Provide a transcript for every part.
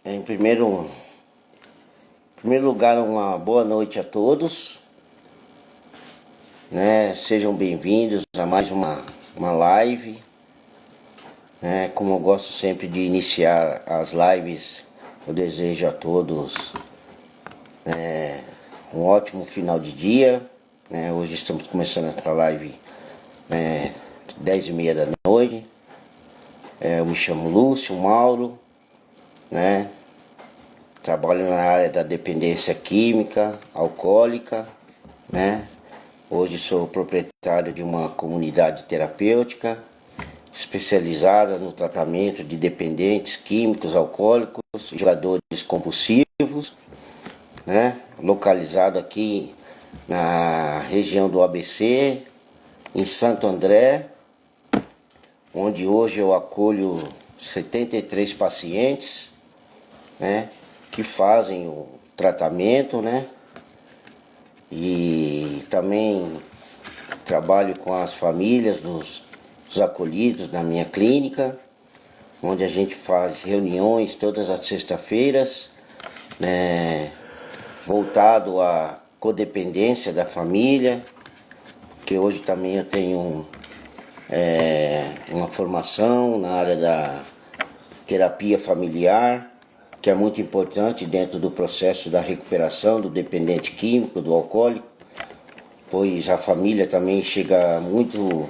Em primeiro lugar, uma boa noite a todos, né? Sejam bem-vindos a mais uma live, né? Como eu gosto sempre de iniciar as lives, eu desejo a todos um ótimo final de dia, né? Hoje estamos começando essa live 10h30 da noite. Eu me chamo Lúcio Mauro, né? Trabalho na área da dependência química, alcoólica, né? Hoje sou proprietário de uma comunidade terapêutica especializada no tratamento de dependentes químicos, alcoólicos, jogadores compulsivos, né? Localizado aqui na região do ABC, em Santo André, onde hoje eu acolho 73 pacientes, né? Que fazem o tratamento, né? E também trabalho com as famílias dos acolhidos na minha clínica, onde a gente faz reuniões todas as sextas-feiras, né? Voltado à codependência da família, que hoje também eu tenho uma formação na área da terapia familiar, que é muito importante dentro do processo da recuperação do dependente químico, do alcoólico, pois a família também chega muito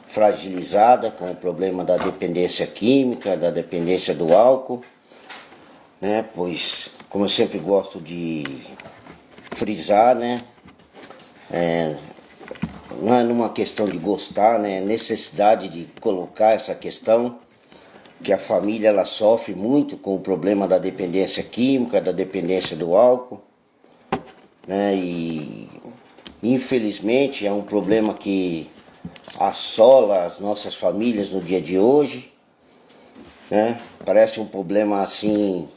fragilizada com o problema da dependência química, da dependência do álcool, né? Pois, como eu sempre gosto de frisar, né? Não é numa questão de gostar, né? É necessidade de colocar essa questão, que a família ela sofre muito com o problema da dependência química, da dependência do álcool, né? E infelizmente é um problema que assola as nossas famílias no dia de hoje, né? Parece um problema assim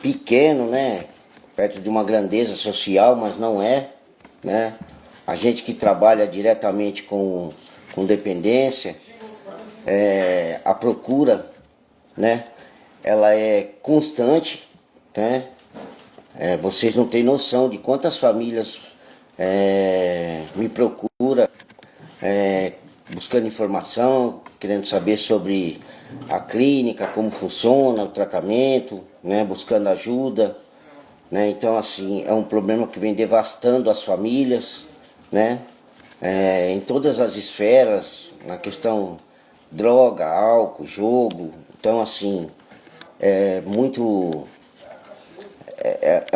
pequeno, né? Perto de uma grandeza social, mas não é, né? A gente que trabalha diretamente com dependência, a procura, né? Ela é constante, né? Vocês não têm noção de quantas famílias me procuram buscando informação, querendo saber sobre a clínica, como funciona o tratamento, né? Buscando ajuda, né? Então, assim, é um problema que vem devastando as famílias, né? Em todas as esferas, na questão droga, álcool, jogo. Então, assim, é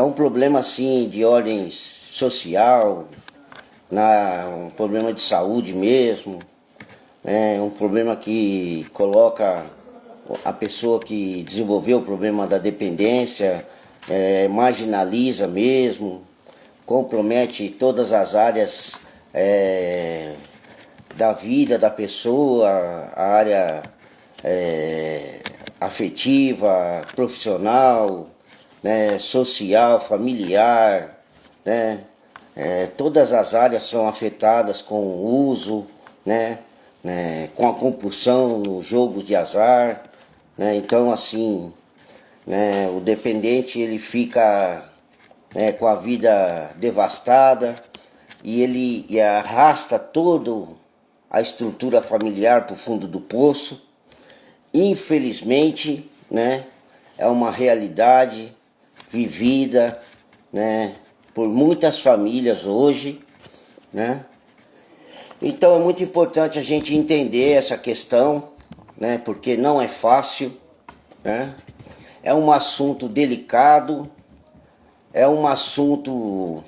um problema assim de ordem social, um problema de saúde mesmo, né? Um problema que coloca a pessoa que desenvolveu o problema da dependência, marginaliza mesmo, compromete todas as áreas da vida da pessoa, a área afetiva, profissional, né, social, familiar, né? Todas as áreas são afetadas com o uso, né? Com a compulsão nos jogos de azar, né? Então, assim, né, o dependente ele fica, né, com a vida devastada e ele arrasta toda a estrutura familiar para o fundo do poço. Infelizmente, né, é uma realidade vivida, né, por muitas famílias hoje, né? Então é muito importante a gente entender essa questão, né, porque não é fácil, né? É um assunto delicado, é um assunto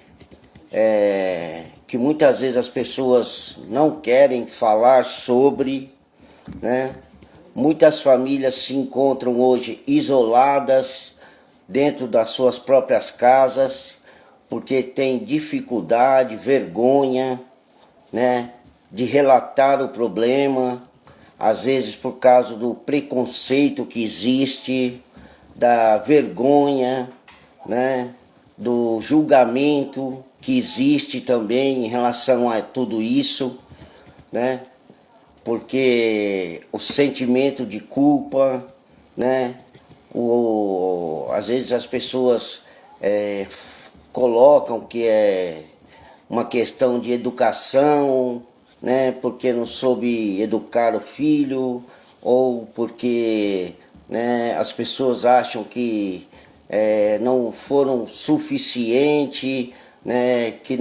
que muitas vezes as pessoas não querem falar sobre, né? Muitas famílias se encontram hoje isoladas dentro das suas próprias casas, porque tem dificuldade, vergonha, né, de relatar o problema, às vezes por causa do preconceito que existe, da vergonha, né, do julgamento que existe também em relação a tudo isso, né? porque o sentimento de culpa, né? Às vezes as pessoas colocam que é uma questão de educação, né? Porque não soube educar o filho, ou porque, né, as pessoas acham que não foram suficiente, né? Que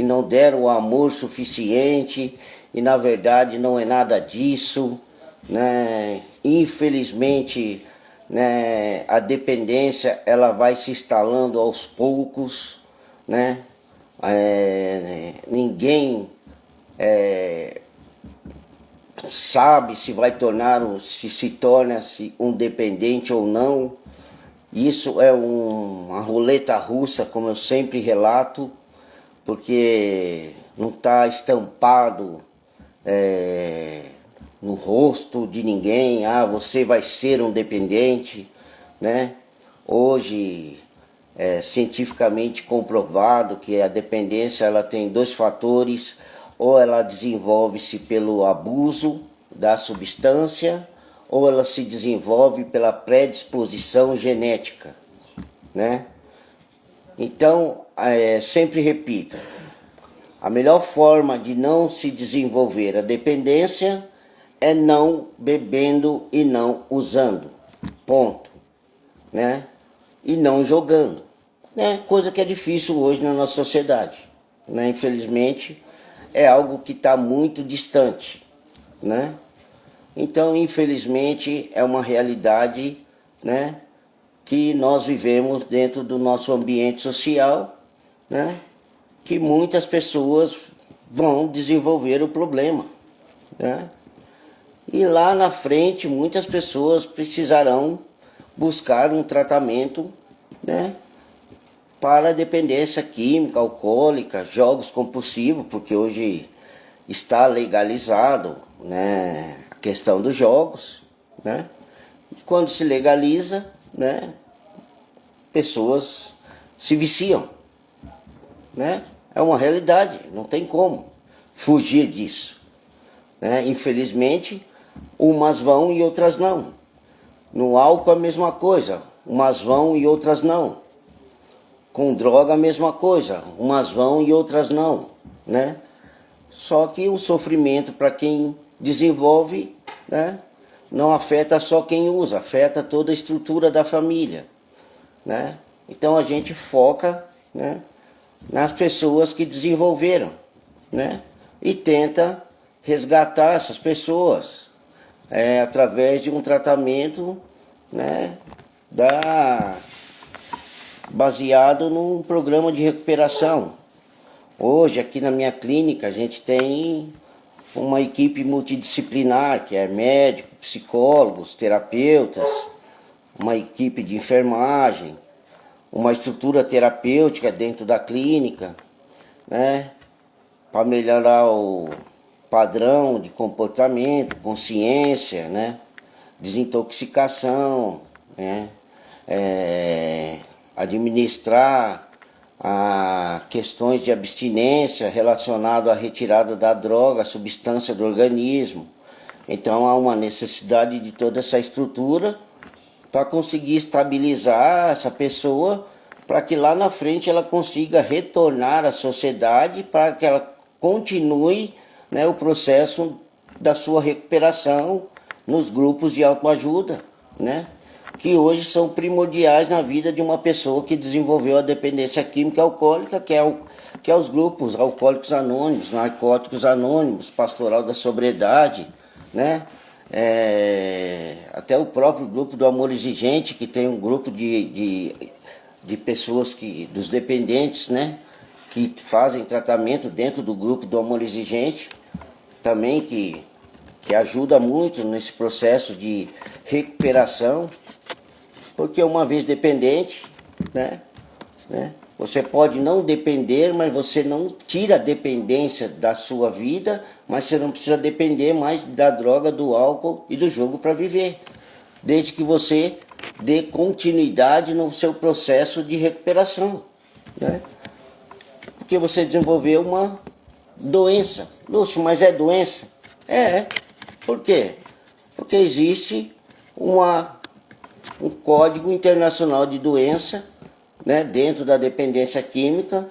não deram o amor suficiente, e na verdade não é nada disso, né? Infelizmente, né, a dependência ela vai se instalando aos poucos, né? Ninguém sabe se vai se torna-se um dependente ou não. Isso é uma roleta russa, como eu sempre relato, porque não está estampado no rosto de ninguém, você vai ser um dependente, né? Hoje é cientificamente comprovado que a dependência ela tem dois fatores: ou ela desenvolve-se pelo abuso da substância, ou ela se desenvolve pela predisposição genética, né? Então, sempre repito, a melhor forma de não se desenvolver a dependência é não bebendo e não usando, ponto, né? E não jogando, né? Coisa que é difícil hoje na nossa sociedade, né? Infelizmente, é algo que está muito distante, né? Então, infelizmente, é uma realidade, né, que nós vivemos dentro do nosso ambiente social, né? Que muitas pessoas vão desenvolver o problema, né? E lá na frente muitas pessoas precisarão buscar um tratamento, né, para dependência química, alcoólica, jogos compulsivos, porque hoje está legalizado, né, a questão dos jogos, né? E quando se legaliza, né, pessoas se viciam, né? É uma realidade, não tem como fugir disso, né? Infelizmente, umas vão e outras não. No álcool a mesma coisa, umas vão e outras não. Com droga a mesma coisa, umas vão e outras não, né? Só que o sofrimento para quem desenvolve, né, não afeta só quem usa, afeta toda a estrutura da família, né? Então a gente foca, né, nas pessoas que desenvolveram, né? E tenta resgatar essas pessoas através de um tratamento, né, baseado num programa de recuperação. Hoje aqui na minha clínica a gente tem uma equipe multidisciplinar, que é médico, psicólogos, terapeutas, uma equipe de enfermagem, uma estrutura terapêutica dentro da clínica, né, para melhorar o padrão de comportamento, consciência, né, desintoxicação, né, administrar questões de abstinência relacionado à retirada da droga, substância do organismo. Então há uma necessidade de toda essa estrutura para conseguir estabilizar essa pessoa, para que lá na frente ela consiga retornar à sociedade, para que ela continue, né, o processo da sua recuperação nos grupos de autoajuda, né, que hoje são primordiais na vida de uma pessoa que desenvolveu a dependência química e alcoólica, que é os grupos Alcoólicos Anônimos, Narcóticos Anônimos, Pastoral da Sobriedade, né? Até o próprio grupo do Amor Exigente, que tem um grupo de pessoas dos dependentes, né, que fazem tratamento dentro do grupo do Amor Exigente, também que ajuda muito nesse processo de recuperação, porque uma vez dependente, né, você pode não depender, mas você não tira a dependência da sua vida, mas você não precisa depender mais da droga, do álcool e do jogo para viver, desde que você dê continuidade no seu processo de recuperação, né? Porque você desenvolveu uma doença. Lúcio, mas é doença? É. Por quê? Porque existe um Código Internacional de Doença, né, dentro da dependência química,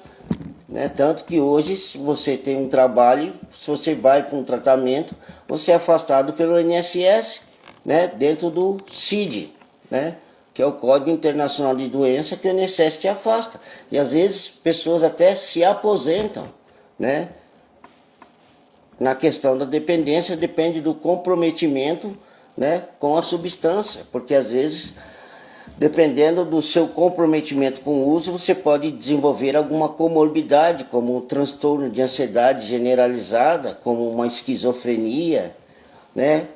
né, tanto que hoje, se você tem um trabalho, se você vai para um tratamento, você é afastado pelo INSS, né, dentro do CID, né, que é o Código Internacional de Doença, que o INSS te afasta. E às vezes pessoas até se aposentam, né? Na questão da dependência, depende do comprometimento, né, com a substância, porque às vezes, dependendo do seu comprometimento com o uso, você pode desenvolver alguma comorbidade, como um transtorno de ansiedade generalizada, como uma esquizofrenia, né,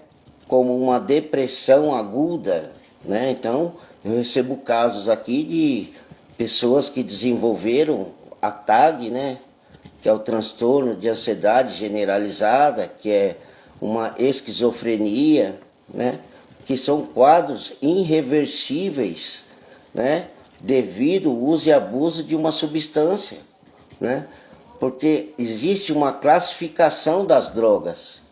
como uma depressão aguda, né? Então, eu recebo casos aqui de pessoas que desenvolveram a TAG, né, que é o transtorno de ansiedade generalizada, que é uma esquizofrenia, né, que são quadros irreversíveis, né, devido ao uso e abuso de uma substância, né, porque existe uma classificação das drogas.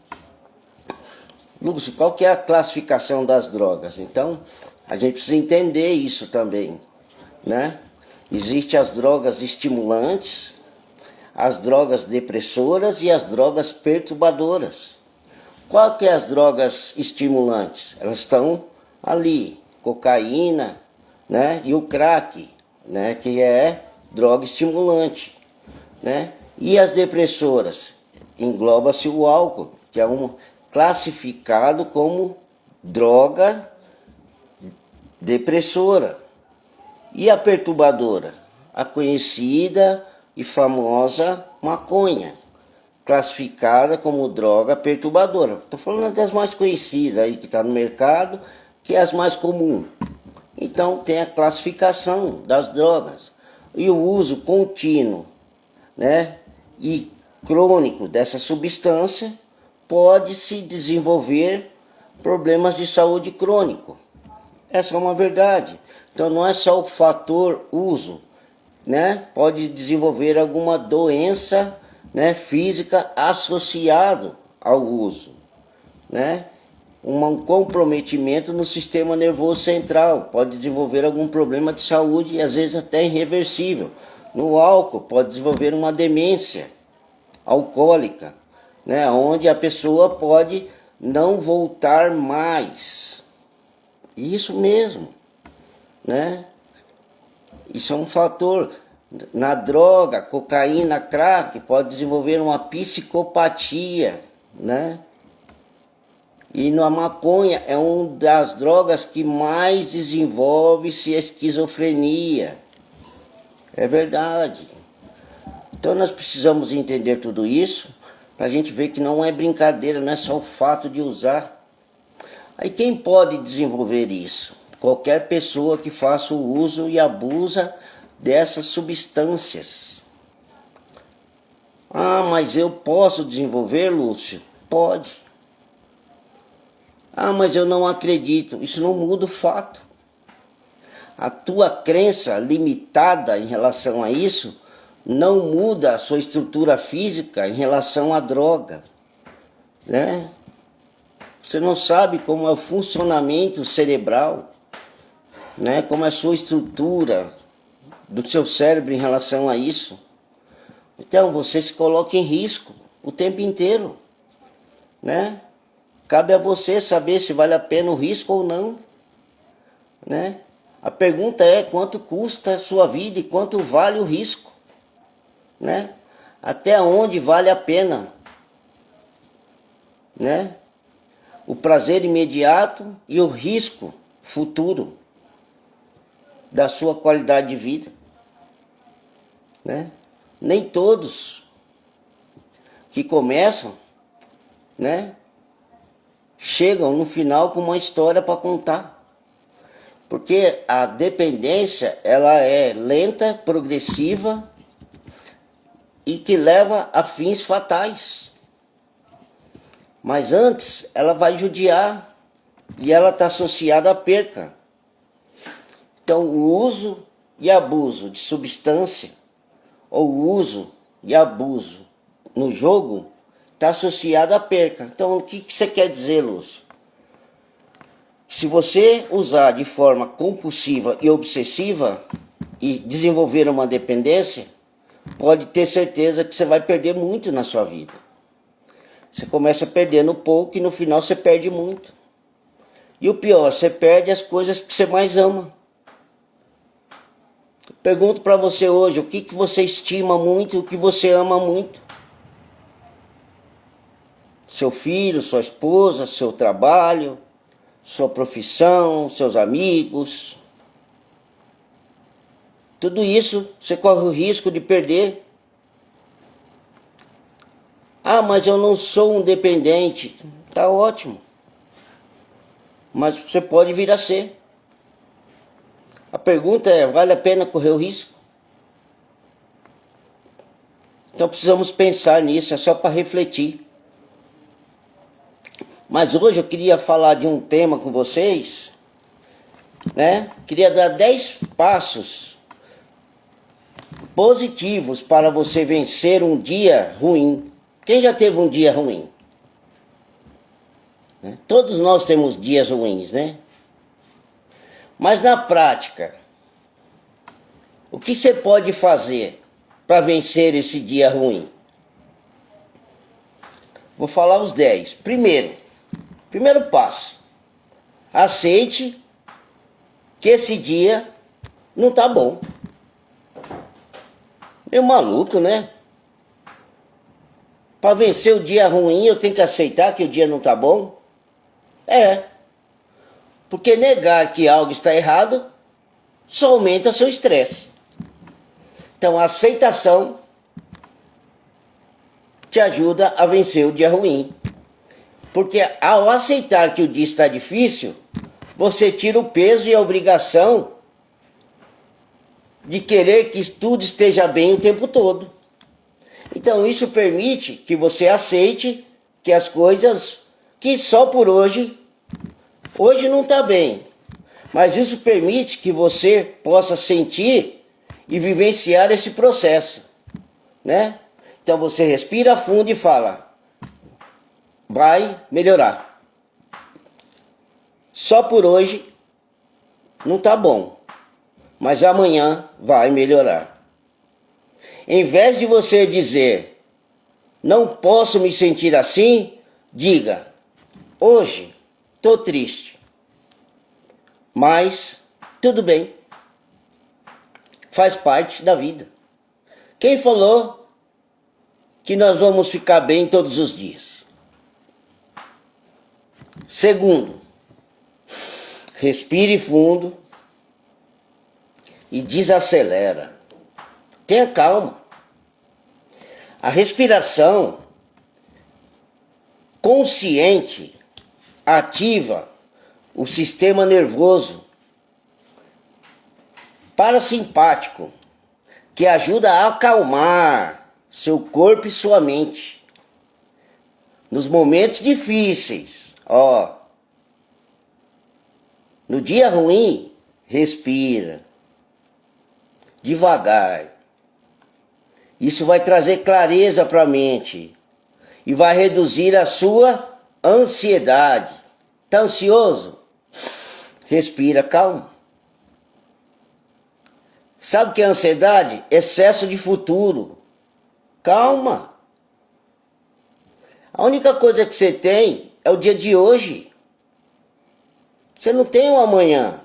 Lúcio, qual que é a classificação das drogas? Então, a gente precisa entender isso também, né? Existem as drogas estimulantes, as drogas depressoras e as drogas perturbadoras. Qual que é as drogas estimulantes? Elas estão ali, cocaína, né, e o crack, né, que é droga estimulante, né? E as depressoras? Engloba-se o álcool, que é classificado como droga depressora. E a perturbadora? A conhecida e famosa maconha, classificada como droga perturbadora. Estou falando das mais conhecidas aí que está no mercado, que é as mais comuns. Então tem a classificação das drogas e o uso contínuo, né, e crônico dessa substância pode se desenvolver problemas de saúde crônico. Essa é uma verdade. Então não é só o fator uso, né? Pode desenvolver alguma doença, né, física associado ao uso, né? Um comprometimento no sistema nervoso central, pode desenvolver algum problema de saúde e às vezes até irreversível. No álcool pode desenvolver uma demência alcoólica, né, onde a pessoa pode não voltar mais. Isso mesmo, né? Isso é um fator. Na droga, cocaína, crack, pode desenvolver uma psicopatia, né? E na maconha é uma das drogas que mais desenvolve-se esquizofrenia. É verdade. Então nós precisamos entender tudo isso para a gente ver que não é brincadeira, não é só o fato de usar. Aí quem pode desenvolver isso? Qualquer pessoa que faça o uso e abusa dessas substâncias. Ah, mas eu posso desenvolver, Lúcio? Pode. Ah, mas eu não acredito. Isso não muda o fato. A tua crença limitada em relação a isso não muda a sua estrutura física em relação à droga, né? Você não sabe como é o funcionamento cerebral, né? Como é a sua estrutura do seu cérebro em relação a isso. Então você se coloca em risco o tempo inteiro, né? Cabe a você saber se vale a pena o risco ou não, né? A pergunta é quanto custa a sua vida e quanto vale o risco, né? Até onde vale a pena, né? O prazer imediato e o risco futuro da sua qualidade de vida, né? Nem todos que começam, né, chegam no final com uma história para contar. Porque a dependência, ela é lenta, progressiva e que leva a fins fatais. Mas antes, ela vai judiar e ela está associada à perca. Então, o uso e abuso de substância, ou o uso e abuso no jogo, está associado à perca. Então, o que você quer dizer, Lúcio? Se você usar de forma compulsiva e obsessiva e desenvolver uma dependência, pode ter certeza que você vai perder muito na sua vida. Você começa perdendo pouco e no final você perde muito. E o pior, você perde as coisas que você mais ama. Pergunto para você hoje, o que você estima muito e o que você ama muito? Seu filho, sua esposa, seu trabalho, sua profissão, seus amigos. Tudo isso você corre o risco de perder. Ah, mas eu não sou um dependente. Tá ótimo. Mas você pode vir a ser. A pergunta é, vale a pena correr o risco? Então precisamos pensar nisso, é só para refletir. Mas hoje eu queria falar de um tema com vocês, né? Queria dar 10 passos positivos para você vencer um dia ruim. Quem já teve um dia ruim? Todos nós temos dias ruins, né? Mas na prática, o que você pode fazer para vencer esse dia ruim? Vou falar os 10. Primeiro passo. Aceite que esse dia não tá bom. Meio maluco, né? Para vencer o dia ruim, eu tenho que aceitar que o dia não tá bom? É. Porque negar que algo está errado só aumenta seu estresse. Então a aceitação te ajuda a vencer o dia ruim. Porque ao aceitar que o dia está difícil, você tira o peso e a obrigação de querer que tudo esteja bem o tempo todo. Então isso permite que você aceite que as coisas que só por hoje não está bem. Mas isso permite que você possa sentir e vivenciar esse processo, né? Então você respira fundo e fala, vai melhorar. Só por hoje não está bom, mas amanhã vai melhorar. Em vez de você dizer, não posso me sentir assim, diga, hoje estou triste, mas tudo bem, faz parte da vida. Quem falou que nós vamos ficar bem todos os dias? Segundo, respire fundo e desacelera. Tenha calma. A respiração consciente ativa o sistema nervoso parasimpático, que ajuda a acalmar seu corpo e sua mente. Nos momentos difíceis, no dia ruim, respira devagar. Isso vai trazer clareza para a mente e vai reduzir a sua ansiedade. Está ansioso? Respira calmo. Sabe o que é ansiedade? Excesso de futuro. Calma. A única coisa que você tem é o dia de hoje. Você não tem um amanhã.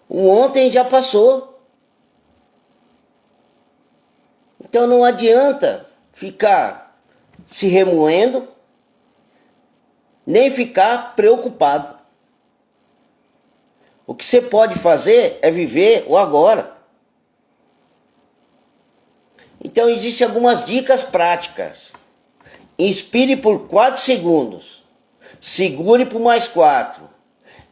O ontem já passou. Então não adianta ficar se remoendo, nem ficar preocupado. O que você pode fazer é viver o agora. Então existem algumas dicas práticas. Inspire por 4 segundos. Segure por mais 4.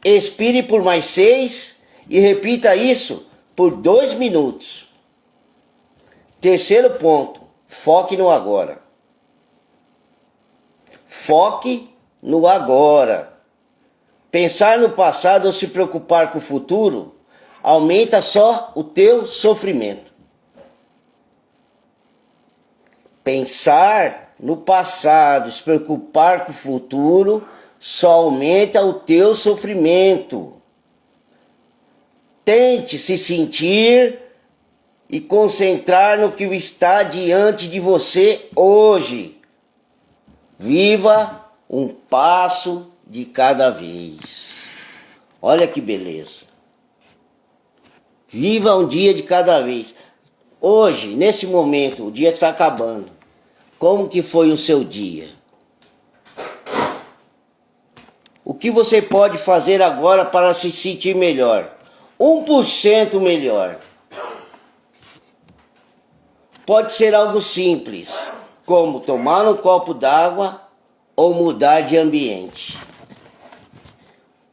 Expire por mais 6 e repita isso por 2 minutos. Terceiro ponto, foque no agora. Foque no agora. Pensar no passado ou se preocupar com o futuro aumenta só o teu sofrimento. Pensar no passado, se preocupar com o futuro, só aumenta o teu sofrimento. Tente se sentir e concentrar no que está diante de você hoje. Viva um passo de cada vez. Olha que beleza. Viva um dia de cada vez. Hoje, nesse momento, o dia está acabando. Como que foi o seu dia? O que você pode fazer agora para se sentir melhor? 1% melhor. Pode ser algo simples, como tomar um copo d'água ou mudar de ambiente.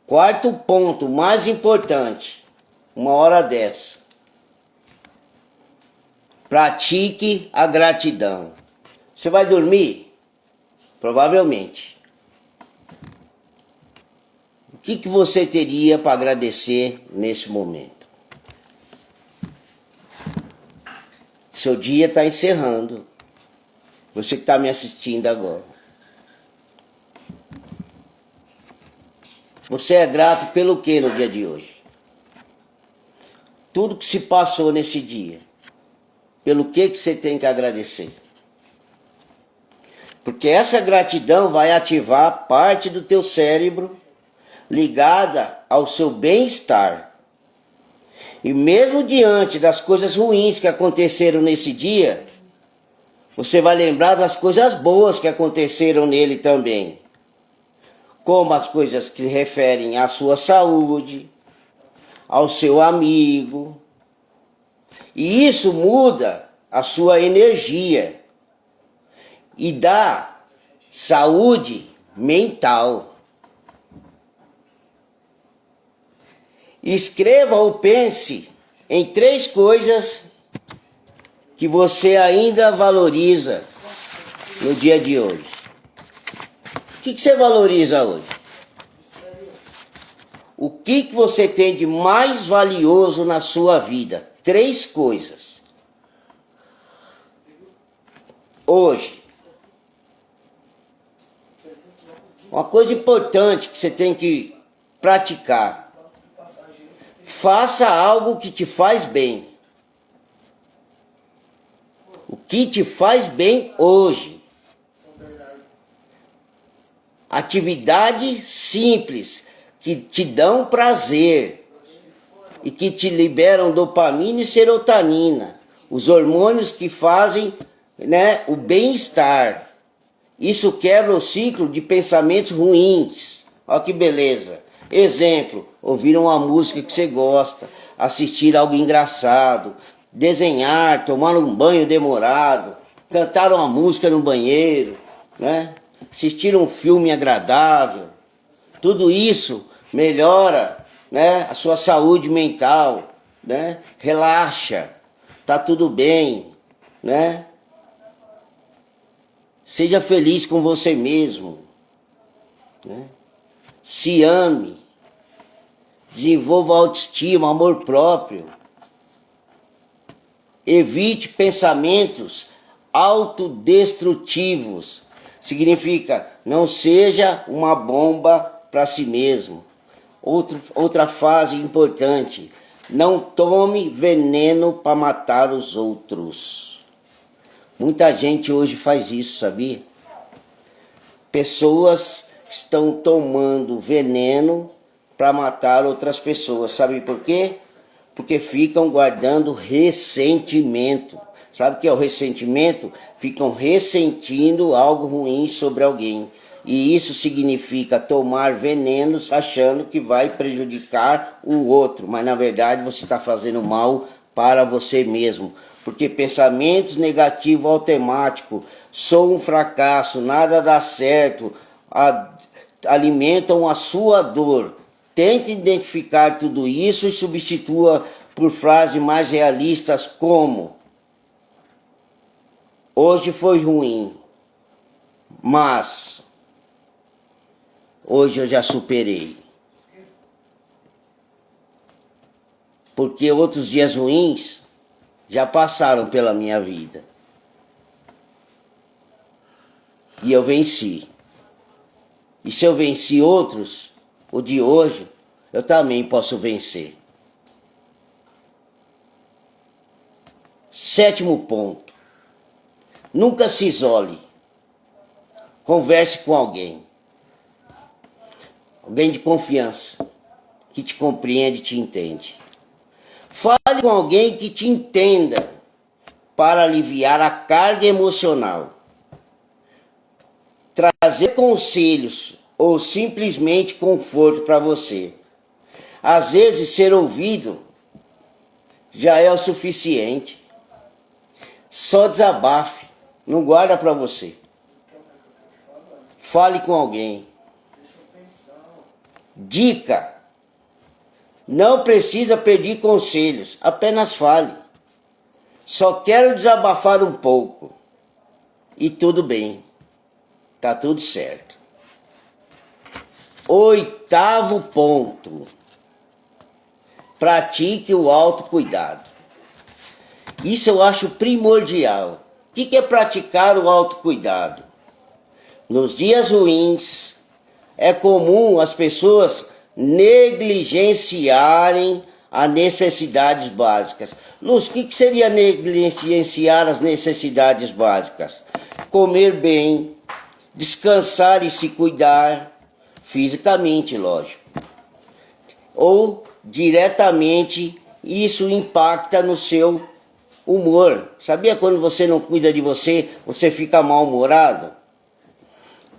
Quarto ponto, mais importante, uma hora dessa. Pratique a gratidão. Você vai dormir? Provavelmente. O que você teria para agradecer nesse momento? Seu dia está encerrando. Você que está me assistindo agora. Você é grato pelo que no dia de hoje? Tudo que se passou nesse dia. Pelo que você tem que agradecer? Porque essa gratidão vai ativar parte do teu cérebro ligada ao seu bem-estar. E mesmo diante das coisas ruins que aconteceram nesse dia, você vai lembrar das coisas boas que aconteceram nele também. Como as coisas que referem à sua saúde, ao seu amigo. E isso muda a sua energia e dá saúde mental. Escreva ou pense em 3 coisas que você ainda valoriza no dia de hoje. O que você valoriza hoje? O que você tem de mais valioso na sua vida? 3 coisas. Hoje. Uma coisa importante que você tem que praticar. Faça algo que te faz bem. O que te faz bem hoje. Atividades simples que te dão prazer e que te liberam dopamina e serotonina, os hormônios que fazem, o bem-estar. Isso quebra o ciclo de pensamentos ruins. Olha que beleza. Exemplo, ouvir uma música que você gosta, assistir algo engraçado, desenhar, tomar um banho demorado, cantar uma música no banheiro, assistir um filme agradável. Tudo isso melhora, a sua saúde mental, relaxa, tá tudo bem, Seja feliz com você mesmo, Se ame, desenvolva autoestima, amor próprio. Evite pensamentos autodestrutivos. Significa, não seja uma bomba para si mesmo. Outra fase importante, não tome veneno para matar os outros. Muita gente hoje faz isso, sabia? Pessoas estão tomando veneno para matar outras pessoas. Sabe por quê? Porque ficam guardando ressentimento. Sabe o que é o ressentimento? Ficam ressentindo algo ruim sobre alguém. E isso significa tomar venenos achando que vai prejudicar o outro. Mas na verdade você está fazendo mal para você mesmo. Porque pensamentos negativos automáticos, sou um fracasso, nada dá certo, alimentam a sua dor. Tente identificar tudo isso e substitua por frases mais realistas como: hoje foi ruim, mas hoje eu já superei. Porque outros dias ruins já passaram pela minha vida. E eu venci. E se eu venci outros, o de hoje, eu também posso vencer. 7º ponto. Nunca se isole. Converse com alguém. Alguém de confiança, que te compreende e te entende. Fale com alguém que te entenda para aliviar a carga emocional. Trazer conselhos ou simplesmente conforto para você. Às vezes ser ouvido já é o suficiente. Só desabafe, não guarda para você. Fale com alguém. Dica: não precisa pedir conselhos, apenas fale. Só quero desabafar um pouco. E tudo bem, tá tudo certo. 8º ponto. Pratique o autocuidado. Isso eu acho primordial. O que é praticar o autocuidado? Nos dias ruins, é comum as pessoas negligenciarem as necessidades básicas. Luz, o que seria negligenciar as necessidades básicas? Comer bem, descansar e se cuidar, fisicamente, lógico. Ou diretamente, isso impacta no seu humor. Sabia quando você não cuida de você, você fica mal-humorado?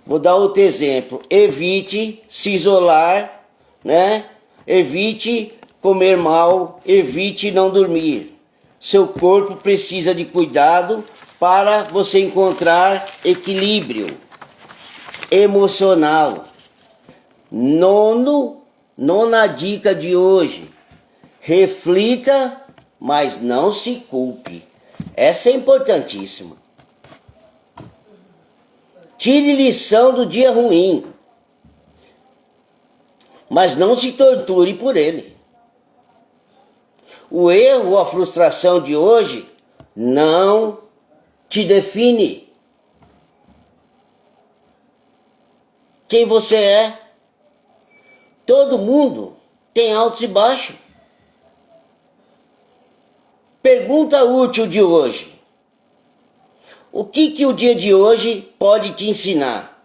Vou dar outro exemplo. Evite se isolar, né? Evite comer mal, evite não dormir. Seu corpo precisa de cuidado para você encontrar equilíbrio emocional. Nona dica de hoje. Reflita, mas não se culpe. Essa é importantíssima. Tire lição do dia ruim, mas não se torture por ele. O erro ou a frustração de hoje não te define. Quem você é? Todo mundo tem altos e baixos. Pergunta útil de hoje. O que o dia de hoje pode te ensinar?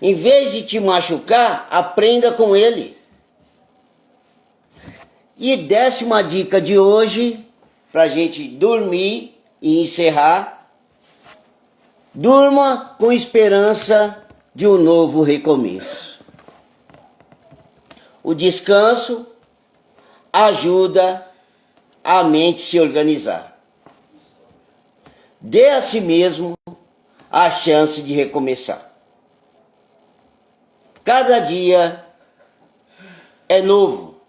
Em vez de te machucar, aprenda com ele. E 10ª dica de hoje, para a gente dormir e encerrar. Durma com esperança de um novo recomeço. O descanso ajuda a mente se organizar. Dê a si mesmo a chance de recomeçar. Cada dia é novo.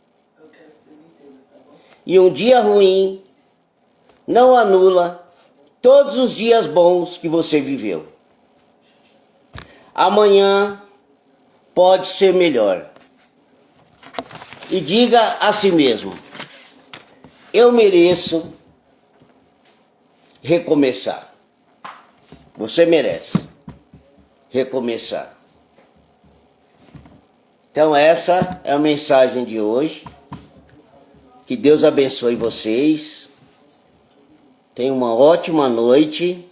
E um dia ruim não anula todos os dias bons que você viveu. Amanhã pode ser melhor. E diga a si mesmo: eu mereço recomeçar. Você merece recomeçar. Então essa é a mensagem de hoje. Que Deus abençoe vocês. Tenha uma ótima noite.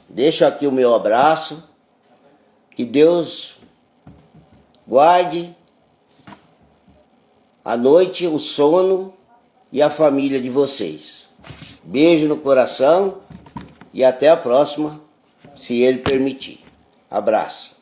Deixo aqui o meu abraço. Que Deus guarde a noite, o sono e a família de vocês. Beijo no coração e até a próxima, se Ele permitir. Abraço.